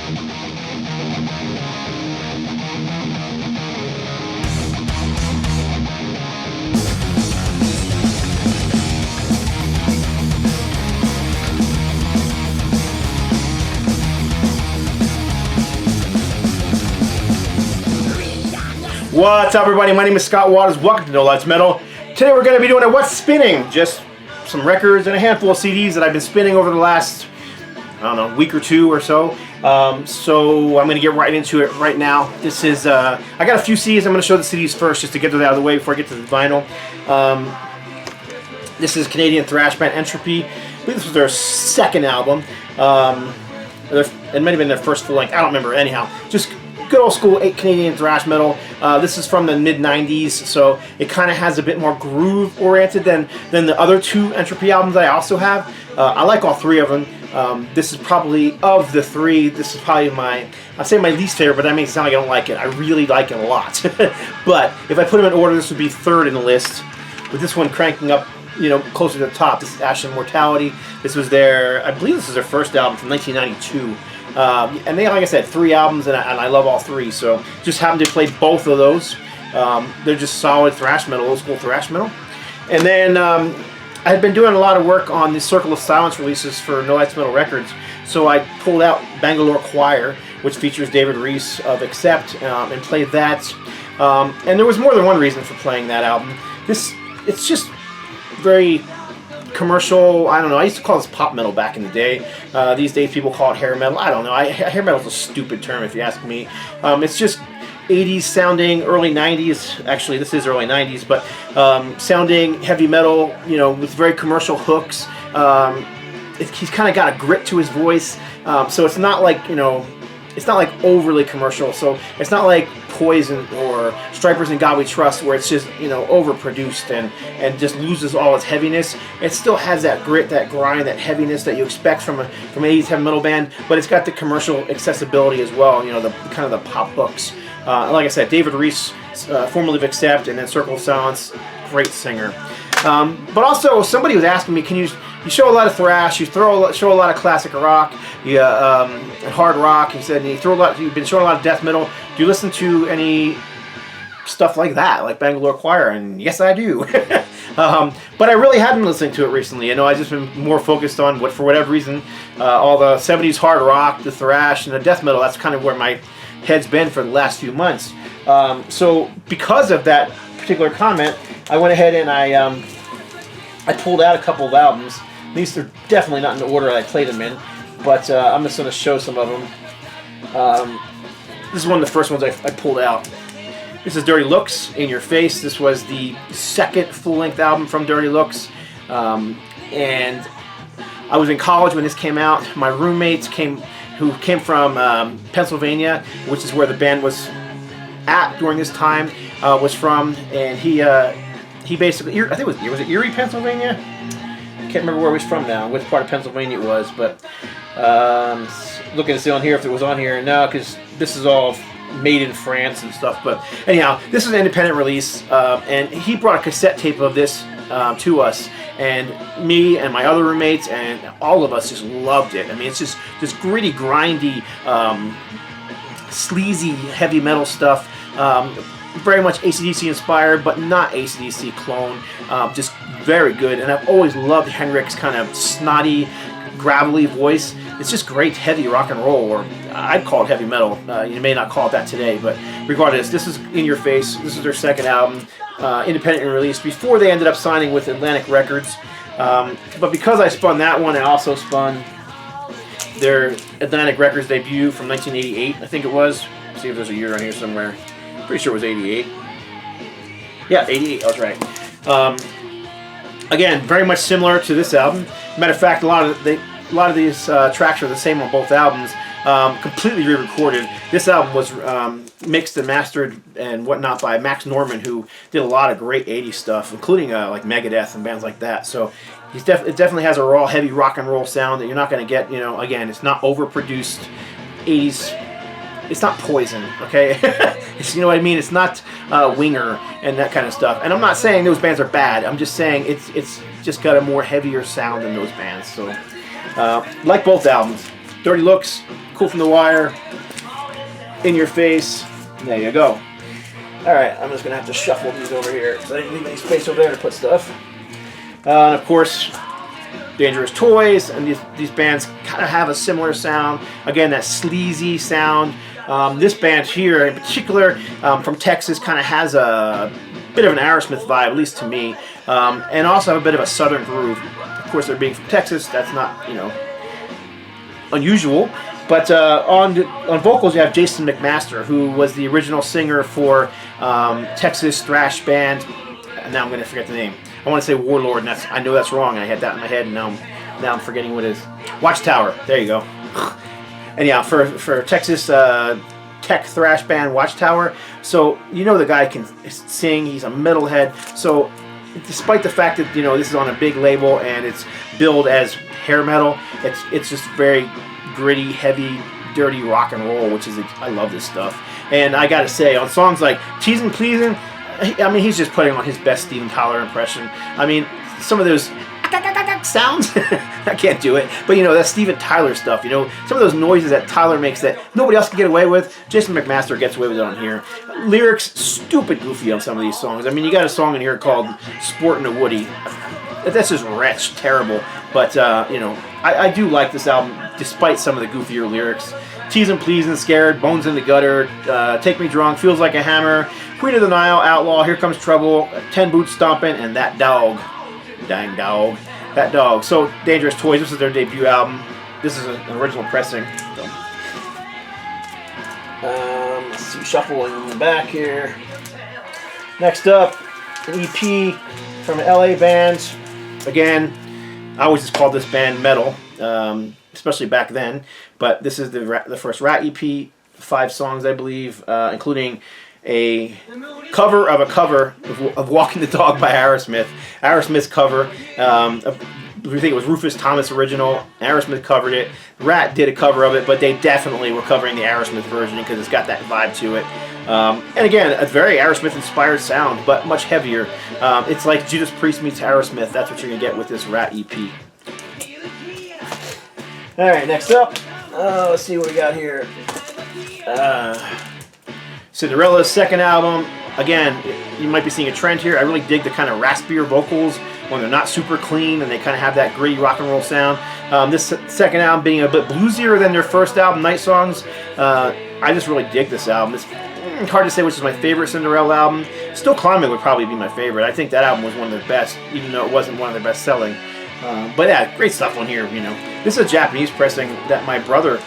What's up, everybody? My name is Scott Waters. Welcome to No Life Metal. Today we're going to be doing a What's Spinning. Just some records and a handful of CDs that I've been spinning over the last, I don't know, week or two or so. So I'm going to get right into it right now. This is, I got a few CDs. I'm going to show the CDs first just to get those out of the way before I get to the vinyl. This is Canadian thrash band Entropy. I believe this was their second album. It might have been their first full length. I don't remember. Anyhow, just good old school Canadian thrash metal. This is from the mid-90s, so it kind of has a bit more groove-oriented than the other two Entropy albums that I also have. I like all three of them. This is probably, of the three, this is probably I'd say my least favorite, but that makes it sound like I don't like it. I really like it a lot. But if I put them in order, this would be third in the list, with this one cranking up, you know, closer to the top. This is Ashlin Mortality. This was their, I believe this is their first album from 1992. And they, like I said, three albums, and I love all three, so just happened to play both of those. They're just solid thrash metal, old school thrash metal. And then I had been doing a lot of work on the Circle of Silence releases for No Life Metal Records, so I pulled out Bangalore Choir, which features David Reese of Accept, and played that. And there was more than one reason for playing that album. It's just very commercial. I don't know. I used to call this pop metal back in the day. These days people call it hair metal. I don't know. Hair metal is a stupid term if you ask me. It's just 80s sounding, early 90s. Actually, this is early 90s, but sounding heavy metal, you know, with very commercial hooks. He's kind of got a grit to his voice. So it's not like, you know, it's not like overly commercial. So it's not like Poison or Stripers and God We Trust, where it's just, you know, overproduced and just loses all its heaviness. It still has that grit, that grind, that heaviness that you expect from an 80s heavy metal band, but it's got the commercial accessibility as well. You know, the kind of the pop hooks. Like I said, David Reese, formerly of Accept, and then Circle of Silence, great singer. But also, somebody was asking me, you show a lot of thrash, you show a lot of classic rock, and hard rock. He said, you've been showing a lot of death metal. Do you listen to any stuff like that, like Bangalore Choir? And yes, I do. But I really hadn't listened to it recently. You know, I've just been more focused on for whatever reason, all the 70s hard rock, the thrash, and the death metal. That's kind of where my head's been for the last few months. So because of that particular comment, I went ahead and I pulled out a couple of albums. These are definitely not in the order I played them in, but I'm just going to show some of them. This is one of the first ones I pulled out. This is Dirty Looks, In Your Face. This was the second full-length album from Dirty Looks, and I was in college when this came out. My roommates who came from Pennsylvania, which is where the band was at during this time, was from, and he basically, I think was it Erie, Pennsylvania? I can't remember where he was from now, which part of Pennsylvania it was, but looking to see on here if it was on here. No, because this is all made in France and stuff. But anyhow, this is an independent release, and he brought a cassette tape of this to us, and me and my other roommates and all of us just loved it. I mean, it's just gritty, grindy, sleazy heavy metal stuff. Very much AC/DC inspired, but not AC/DC clone. Just very good, and I've always loved Henrik's kind of snotty, gravelly voice. It's just great heavy rock and roll, or I'd call it heavy metal. You may not call it that today, but regardless, this is In Your Face. This is their second album, independently released before they ended up signing with Atlantic Records. But because I spun that one, I also spun their Atlantic Records debut from 1988, I think it was. Let's see if there's a year on here somewhere. Pretty sure it was 88. Yeah, 88, I was right. Again, very much similar to this album. Matter of fact, a lot of these tracks are the same on both albums. Completely re-recorded. This album was mixed and mastered and whatnot by Max Norman, who did a lot of great 80s stuff, including like Megadeth and bands like that. So it definitely has a raw, heavy rock and roll sound that you're not going to get, you know, again, it's not overproduced 80s. It's not Poison, okay? You know what I mean? It's not Winger and that kind of stuff. And I'm not saying those bands are bad. I'm just saying it's just got a more heavier sound than those bands. So, like both albums, Dirty Looks, cool from the wire, in your face. There you go. All right, I'm just gonna have to shuffle these over here because I didn't leave any space over there to put stuff. And of course, Dangerous Toys, and these bands kind of have a similar sound. Again, that sleazy sound. This band here, in particular, from Texas, kind of has a bit of an Aerosmith vibe, at least to me, and also have a bit of a southern groove. Of course, they're being from Texas. That's not, you know, unusual. But on vocals, you have Jason McMaster, who was the original singer for Texas thrash band. And now I'm going to forget the name. I want to say Warlord, and I know that's wrong. I had that in my head, and now I'm forgetting what it is. Watchtower. There you go. And yeah, for Texas tech thrash band Watchtower. So you know the guy can sing. He's a metalhead. So despite the fact that, you know, this is on a big label and it's billed as hair metal, it's just very gritty, heavy, dirty rock and roll, which is, I love this stuff. And I gotta say, on songs like Teasin' Pleasin', I mean, he's just putting on his best Steven Tyler impression. I mean, some of those sounds, I can't do it, but you know, that Steven Tyler stuff, you know, some of those noises that Tyler makes that nobody else can get away with, Jason McMaster gets away with it on here. Lyrics, stupid goofy on some of these songs. I mean, you got a song in here called Sportin' a Woody. That's just wretched, terrible, but you know, I do like this album despite some of the goofier lyrics. Teasin' Pleasin', Scared, Bones in the Gutter, Take Me Drunk, Feels Like a Hammer, Queen of the Nile, Outlaw, Here Comes Trouble, 10 Boots Stompin', and That Dog. Dang dog. That Dog. So, Dangerous Toys, this is their debut album. This is an original pressing. So, let's see, shuffling in the back here. Next up, an EP from an LA band. Again, I always just called this band metal, especially back then. But this is the first Rat EP, 5 songs, I believe, including a cover of Walking the Dog by Aerosmith. Aerosmith's cover. We think it was Rufus Thomas original. Aerosmith covered it. Rat did a cover of it, but they definitely were covering the Aerosmith version because it's got that vibe to it. And again, a very Aerosmith-inspired sound, but much heavier. It's like Judas Priest meets Aerosmith. That's what you're going to get with this Rat EP. Alright, next up, let's see what we got here. Cinderella's second album. Again, you might be seeing a trend here. I really dig the kind of raspier vocals when they're not super clean and they kind of have that gritty rock and roll sound. This second album being a bit bluesier than their first album, Night Songs. I just really dig this album. It's hard to say which is my favorite Cinderella album. Still Climbing would probably be my favorite. I think that album was one of their best, even though it wasn't one of their best selling. But yeah, great stuff on here, you know. This is a Japanese pressing that my brother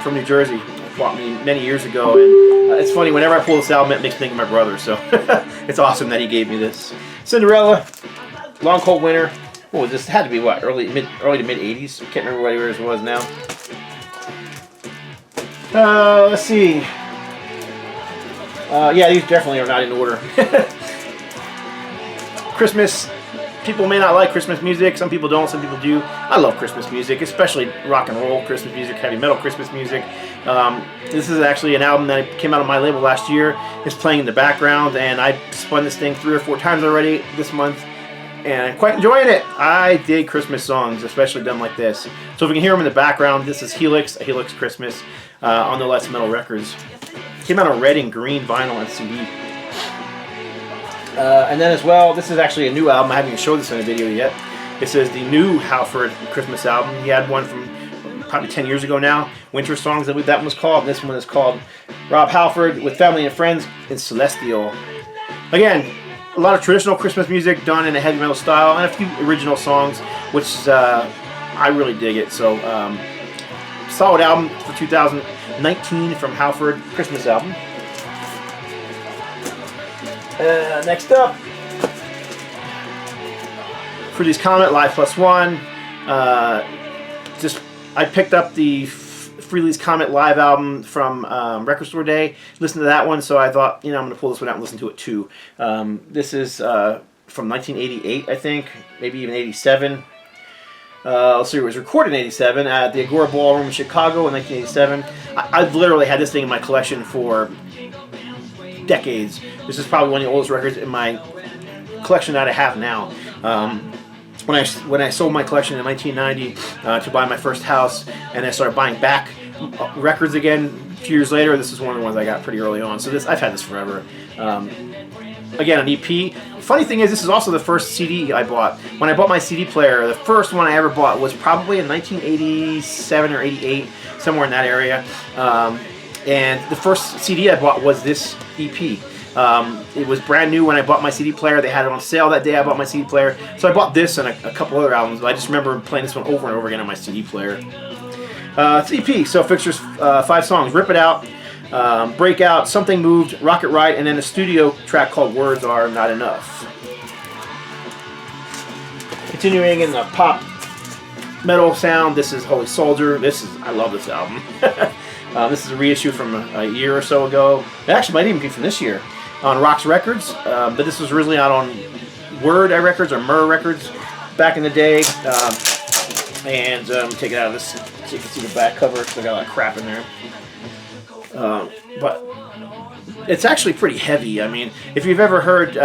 from New Jersey bought me many years ago, and it's funny, whenever I pull this album, it makes me think of my brother, so it's awesome that he gave me this. Cinderella, Long Cold Winter. Oh, this had to be what, early to mid 80s? I can't remember what year it was now. Let's see. Yeah, these definitely are not in order. Christmas. People may not like Christmas music. Some people don't. Some people do. I love Christmas music, especially rock and roll Christmas music, heavy metal Christmas music. This is actually an album that came out on my label last year. It's playing in the background, and I spun this thing 3 or 4 times already this month, and I'm quite enjoying it. I dig Christmas songs, especially done like this. So if you can hear them in the background, this is Helix, a Helix Christmas, on the Let's Metal Records. Came out on red and green vinyl and CD. And then as well, this is actually a new album. I haven't even showed this in a video yet. This is the new Halford Christmas album. He had one from probably 10 years ago now. Winter Songs, that one was called. This one is called Rob Halford with Family and Friends in Celestial. Again, a lot of traditional Christmas music done in a heavy metal style, and a few original songs, which is, I really dig it. So, solid album for 2019 from Halford Christmas album. Next up, Frehley's Comet Live +1. I picked up the Frehley's Comet live album from Record Store Day. Listened to that one, so I thought, you know, I'm going to pull this one out and listen to it too. This is from 1988, I think, maybe even 87. Let's see, it was recorded in 87 at the Agora Ballroom in Chicago in 1987. I've literally had this thing in my collection for decades. This is probably one of the oldest records in my collection that I have now. When I sold my collection in 1990 to buy my first house, and I started buying back records again a few years later. This is one of the ones I got pretty early on. So this, I've had this forever. Again, an EP. Funny thing is, this is also the first CD I bought. When I bought my CD player, the first one I ever bought was probably in 1987 or 88, somewhere in that area. And the first CD I bought was this EP. It was brand new when I bought my CD player. They had it on sale that day I bought my CD player. So I bought this and a couple other albums, but I just remember playing this one over and over again on my CD player. It's EP, so it features 5 songs. Rip It Out, Breakout, Something Moved, Rocket Ride, and then a studio track called Words Are Not Enough. Continuing in the pop metal sound, this is Holy Soldier. I love this album. This is a reissue from a year or so ago. It actually might even be from this year on Rox Records, but this was originally out on Word Records or Myrrh Records back in the day. And take it out of this so you can see the back cover because I got a lot of crap in there. But it's actually pretty heavy. I mean, if you've ever heard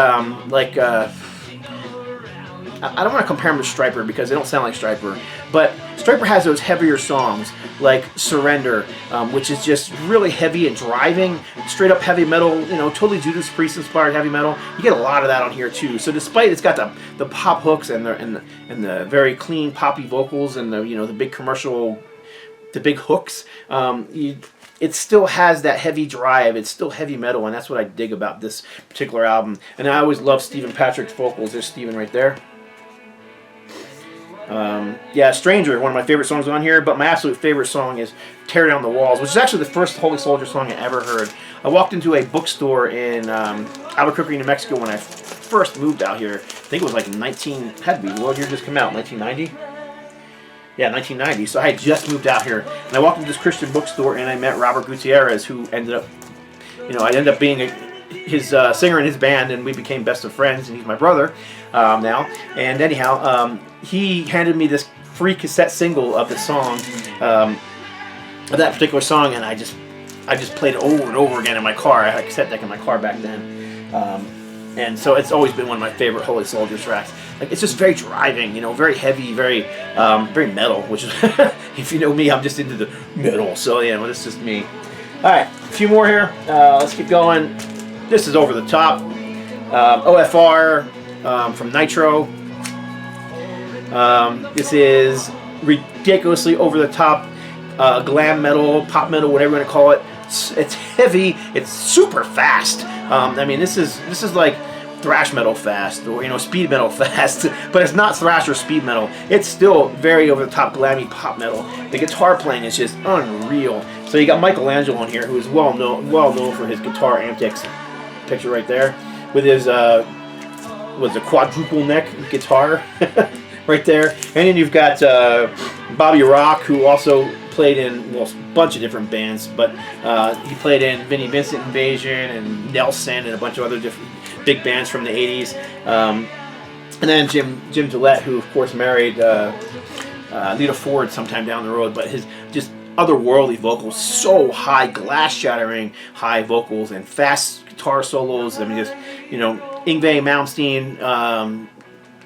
I don't want to compare them to Stryper because they don't sound like Stryper, but Stryper has those heavier songs like Surrender, which is just really heavy and driving, straight up heavy metal, totally Judas Priest inspired heavy metal. You get a lot of that on here too. So despite it's got the pop hooks and the very clean poppy vocals and the big commercial, the big hooks, it still has that heavy drive. It's still heavy metal, and that's what I dig about this particular album. And I always love Stephen Patrick's vocals. There's Stephen right there. Yeah, Stranger, one of my favorite songs on here, but my absolute favorite song is Tear Down the Walls, which is actually the first Holy Soldier song I ever heard. I walked into a bookstore in Albuquerque, New Mexico when I first moved out here. I think it was like had to be, what year just come out, 1990? Yeah, 1990. So I had just moved out here, and I walked into this Christian bookstore, and I met Robert Gutierrez, who ended up, I ended up being his singer in his band, and we became best of friends, and he's my brother now. And anyhow, he handed me this free cassette single of the song, of that particular song, and I just played it over and over again in my car. I had a cassette deck in my car back then, and so it's always been one of my favorite Holy Soldier tracks. Like, it's just very driving, very heavy, very metal. Which is, if you know me, I'm just into the metal. So that's just me. All right, a few more here. Let's keep going. This is over the top. OFR from Nitro. This is ridiculously over the top glam metal, pop metal, whatever you want to call it. It's heavy. It's super fast. I mean, this is like thrash metal fast, or speed metal fast, but it's not thrash or speed metal. It's still very over the top glammy pop metal. The guitar playing is just unreal. So you got Michelangelo on here, who is well known for his guitar antics. Picture right there with his was a quadruple neck guitar right there. And then you've got Bobby Rock, who also played in a bunch of different bands, but he played in Vinnie Vincent Invasion and Nelson and a bunch of other different big bands from the 80s. And then Jim Gillette, who of course married Lita Ford sometime down the road, but his just otherworldly vocals, so high, glass-shattering high vocals and fast guitar solos. I mean, just Yngwie Malmsteen,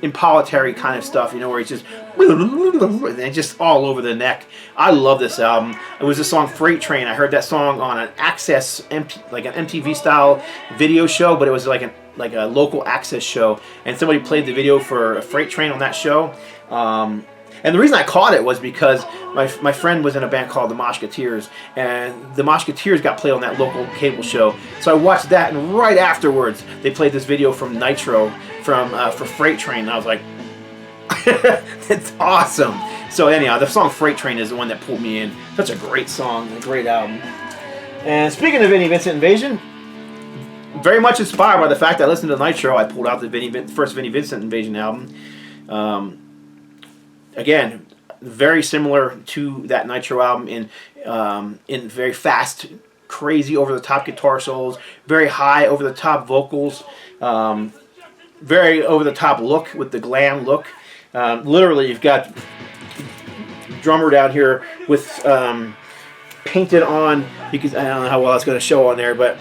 Impalatory kind of stuff, where it's just and just all over the neck. I love this album. It was the song Freight Train. I heard that song on an Access, like an MTV style video show, but it was like a local Access show, and somebody played the video for a Freight Train on that show. And the reason I caught it was because my friend was in a band called the Moshketeers, and the Moshketeers got played on that local cable show. So I watched that, and right afterwards they played this video from Nitro for Freight Train, and I was like, it's awesome. So anyhow, the song Freight Train is the one that pulled me in. Such a great song, a great album. And speaking of Vinnie Vincent Invasion, very much inspired by the fact that I listened to Nitro, I pulled out the first Vinnie Vincent Invasion album. Again, very similar to that Nitro album in very fast, crazy, over-the-top guitar solos, very high, over-the-top vocals, very over-the-top look with the glam look. Literally, you've got drummer down here with painted on, because I don't know how well that's going to show on there, but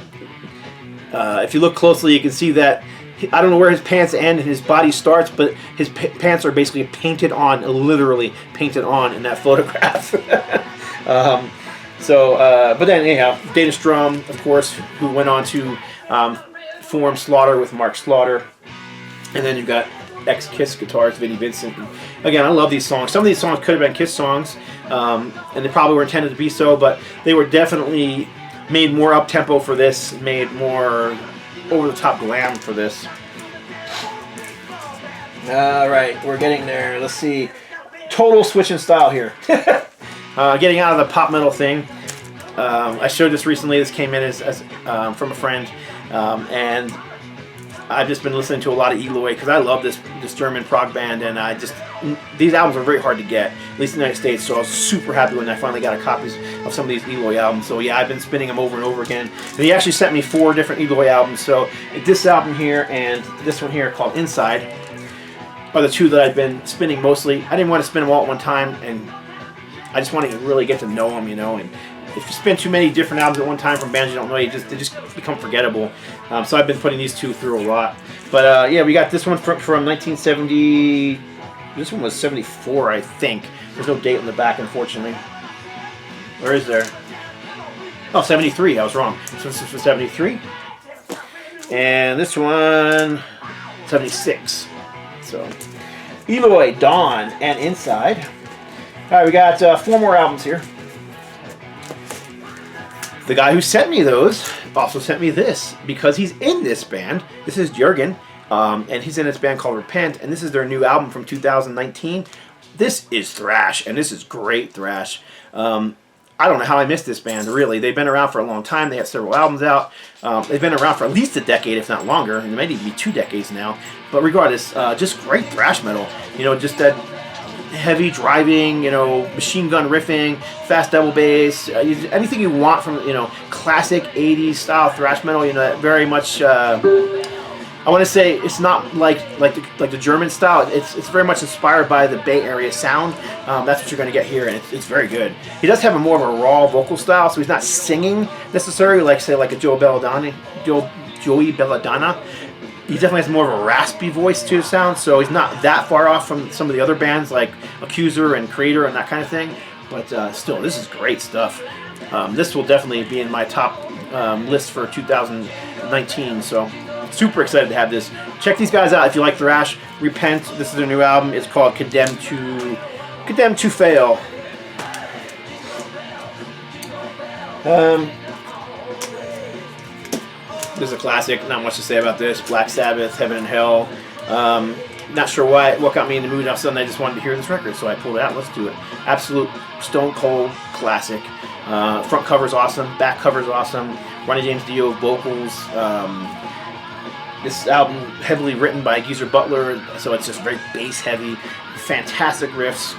if you look closely, you can see that I don't know where his pants end and his body starts, but his pants are basically painted on, literally painted on in that photograph. So, but then anyhow, Dana Strum, of course, who went on to form Slaughter with Mark Slaughter, and then you've got ex-Kiss guitarist Vinnie Vincent. And again, I love these songs. Some of these songs could have been Kiss songs, and they probably were intended to be so, but they were definitely made more up-tempo for this, made more over-the-top glam for this. All right, we're getting there. Let's see. Total switch in style here. Getting out of the pop metal thing. I showed this recently. This came in as from a friend, and I've just been listening to a lot of Eloy because I love this German prog band, and these albums are very hard to get, at least in the United States. So I was super happy when I finally got a copies of some of these Eloy albums. So yeah, I've been spinning them over and over again. And he actually sent me 4 different Eloy albums. So this album here and this one here called Inside are the 2 that I've been spinning mostly. I didn't want to spin them all at one time, and I just wanted to really get to know them, you know. And if you spin too many different albums at one time from bands you don't know, they just become forgettable. So I've been putting these 2 through a lot. But yeah, we got this one from 1970. This one was 74, I think. There's no date on the back, unfortunately. Where is there? Oh, 73. I was wrong. This was 73. And this one, 76. So, Eloy, Dawn, and Inside. All right, we got 4 more albums here. The guy who sent me those also sent me this because he's in this band. This is Jürgen, and he's in this band called Repent, and this is their new album from 2019. This is thrash, and this is great thrash. I don't know how I missed this band, really. They've been around for a long time. They have several albums out. They've been around for at least a decade, if not longer, and it might even be 2 decades now. But regardless, just great thrash metal. You know, just that heavy driving, you know, machine gun riffing, fast double bass, anything you want from, you know, classic 80s style thrash metal. You know, that very much. I want to say it's not like the German style. It's very much inspired by the Bay Area sound. That's what you're going to get here, and it's very good. He does have a more of a raw vocal style, so he's not singing necessarily like, say, like a Joey Belladonna. He definitely has more of a raspy voice to his sound, so he's not that far off from some of the other bands like Accuser and Creator and that kind of thing. But still, this is great stuff. This will definitely be in my top list for 2019, so super excited to have this. Check these guys out if you like thrash. Repent. This is their new album. It's called Condemned to Fail. This is a classic. Not much to say about this. Black Sabbath, Heaven and Hell. Not sure what got me in the mood. All of a sudden, I just wanted to hear this record, so I pulled it out. Let's do it. Absolute stone cold classic. Front cover's awesome. Back cover's awesome. Ronnie James Dio vocals. This album heavily written by Geezer Butler, so it's just very bass heavy. Fantastic riffs.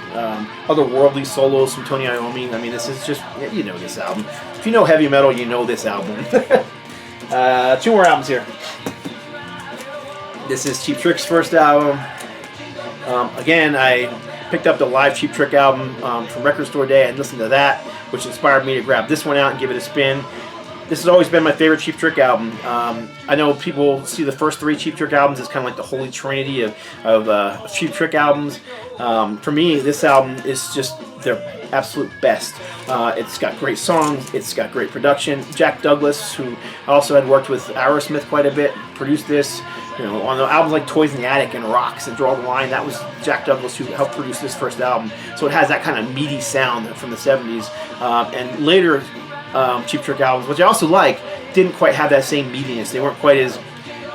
Otherworldly solos from Tony Iommi. I mean, this is just, you know this album. If you know heavy metal, you know this album. 2 more albums here. This is Cheap Trick's first album. Again, I picked up the live Cheap Trick album from Record Store Day and listened to that, which inspired me to grab this one out and give it a spin. This has always been my favorite Cheap Trick album. I know people see the first 3 Cheap Trick albums as kind of like the holy trinity of Cheap Trick albums. For me, this album is just their absolute best. It's got great songs. It's got great production. Jack Douglas, who also had worked with Aerosmith quite a bit, produced this. You know, on the albums like Toys in the Attic and Rocks and Draw the Line, that was Jack Douglas who helped produce this first album. So it has that kind of meaty sound from the 70s. And later Cheap Trick albums, which I also like, didn't quite have that same meatiness. They weren't quite as,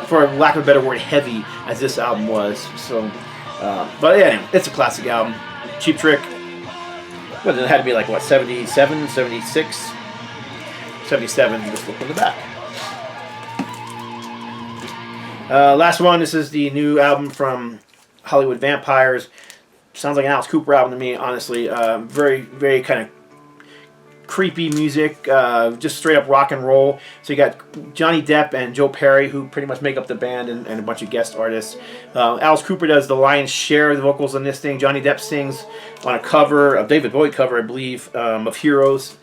for lack of a better word, heavy as this album was. So, but yeah, anyway, it's a classic album. Cheap Trick. Well, it had to be like, what, 77, 76? 77, just look in the back. Last one, this is the new album from Hollywood Vampires. Sounds like an Alice Cooper album to me, honestly. Very, very kind of creepy music, just straight up rock and roll. So you got Johnny Depp and Joe Perry, who pretty much make up the band, and a bunch of guest artists. Alice Cooper does the lion's share of the vocals on this thing. Johnny Depp sings on a cover, a David Bowie cover, I believe, of Heroes.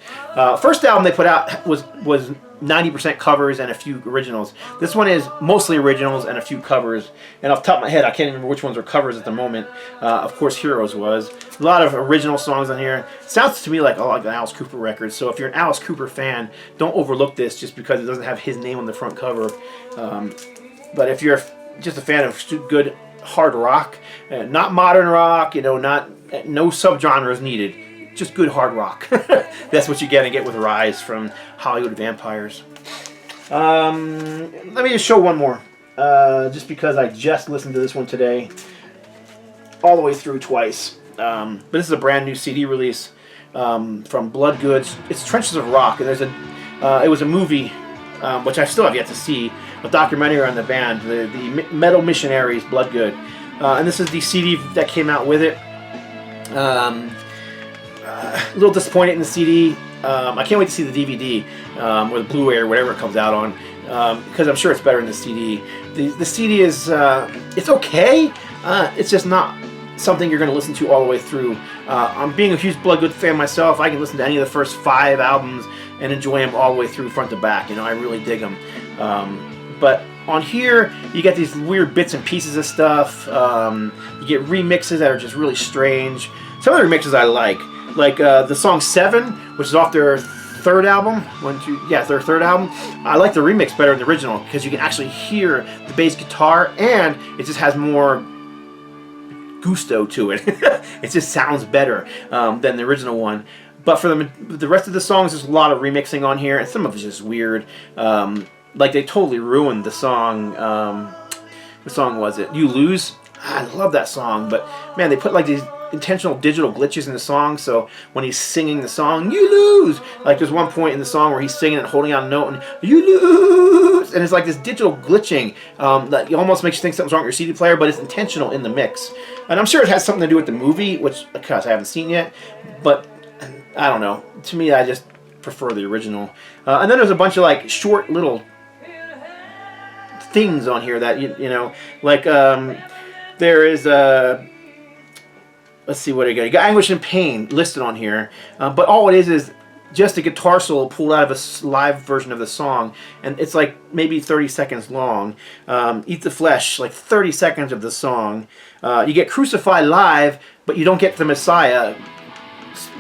First album they put out was 90% covers and a few originals. This one is mostly originals and a few covers. And off the top of my head, I can't remember which ones are covers at the moment. Of course, Heroes was. A lot of original songs on here. Sounds to me like an Alice Cooper record. So if you're an Alice Cooper fan, don't overlook this just because it doesn't have his name on the front cover. But if you're just a fan of good hard rock, not modern rock, no subgenres needed. Just good hard rock. That's what you're gonna get with Rise from Hollywood Vampires. Let me just show one more, just because I just listened to this one today, all the way through twice. But this is a brand new CD release from Blood Goods. It's Trenches of Rock, and it was a movie, which I still have yet to see, a documentary on the band, the Metal Missionaries, Blood Good, and this is the CD that came out with it. A little disappointed in the CD. I can't wait to see the DVD or the Blu-ray or whatever it comes out on, because I'm sure it's better than the CD. The CD is it's okay. It's just not something you're going to listen to all the way through. I'm being a huge Blood Good fan myself. I can listen to any of the first 5 albums and enjoy them all the way through front to back. I really dig them. But on here, you get these weird bits and pieces of stuff. You get remixes that are just really strange. Some of the remixes I like the song 7, which is off their third album. Their third album. I like the remix better than the original because you can actually hear the bass guitar and it just has more gusto to it. It just sounds better than the original one. But for the rest of the songs, there's a lot of remixing on here, and some of it's just weird. They totally ruined the song. What song was it? You Lose? I love that song, but man, they put these intentional digital glitches in the song, so when he's singing the song, you lose. There's one point in the song where he's singing and holding out a note, and you lose, and it's like this digital glitching that almost makes you think something's wrong with your CD player, but it's intentional in the mix. And I'm sure it has something to do with the movie, which of course I haven't seen yet, but I don't know. To me, I just prefer the original. And then there's a bunch of short little things on here that there is a. Let's see what I got. You got Anguish and Pain listed on here, but all it is just a guitar solo pulled out of a live version of the song, and it's maybe 30 seconds long. Eat the Flesh, 30 seconds of the song. You get Crucify live, but you don't get the Messiah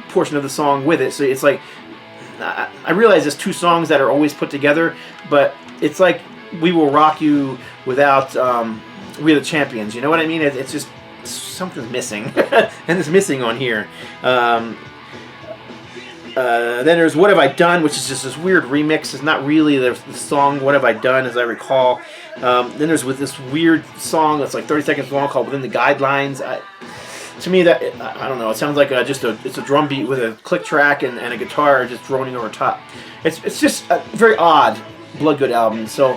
portion of the song with it. So it's I realize there's 2 songs that are always put together, but it's like We Will Rock You without We're the Champions. You know what I mean? It's just something's missing, and it's missing on here. Then there's What Have I Done, which is just this weird remix. It's not really the song What Have I Done, as I recall. Then there's with this weird song that's 30 seconds long called Within the Guidelines. To me, that I don't know. It sounds like it's a drum beat with a click track and a guitar just droning over top. It's just a very odd Blood Good album. So,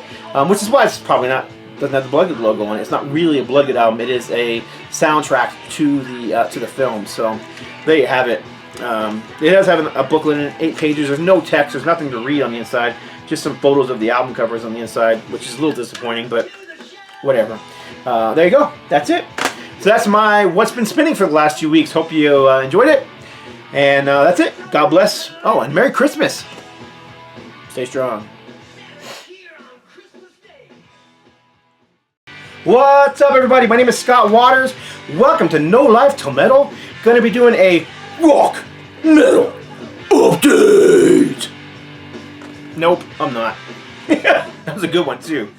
which is why it's probably doesn't have the Blood Good logo on it. It's not really a Blood Good album. It is a soundtrack to the film. So there you have it. It does have a booklet in 8 pages. There's no text. There's nothing to read on the inside. Just some photos of the album covers on the inside, which is a little disappointing, but whatever. There you go. That's it. So that's my What's Been Spinning for the last few weeks. Hope you enjoyed it. And that's it. God bless. Oh, and Merry Christmas. Stay strong. What's up, everybody? My name is Scott Waters. Welcome to No Life Till Metal. Going to be doing a rock metal update. Nope, I'm not. That was a good one, too.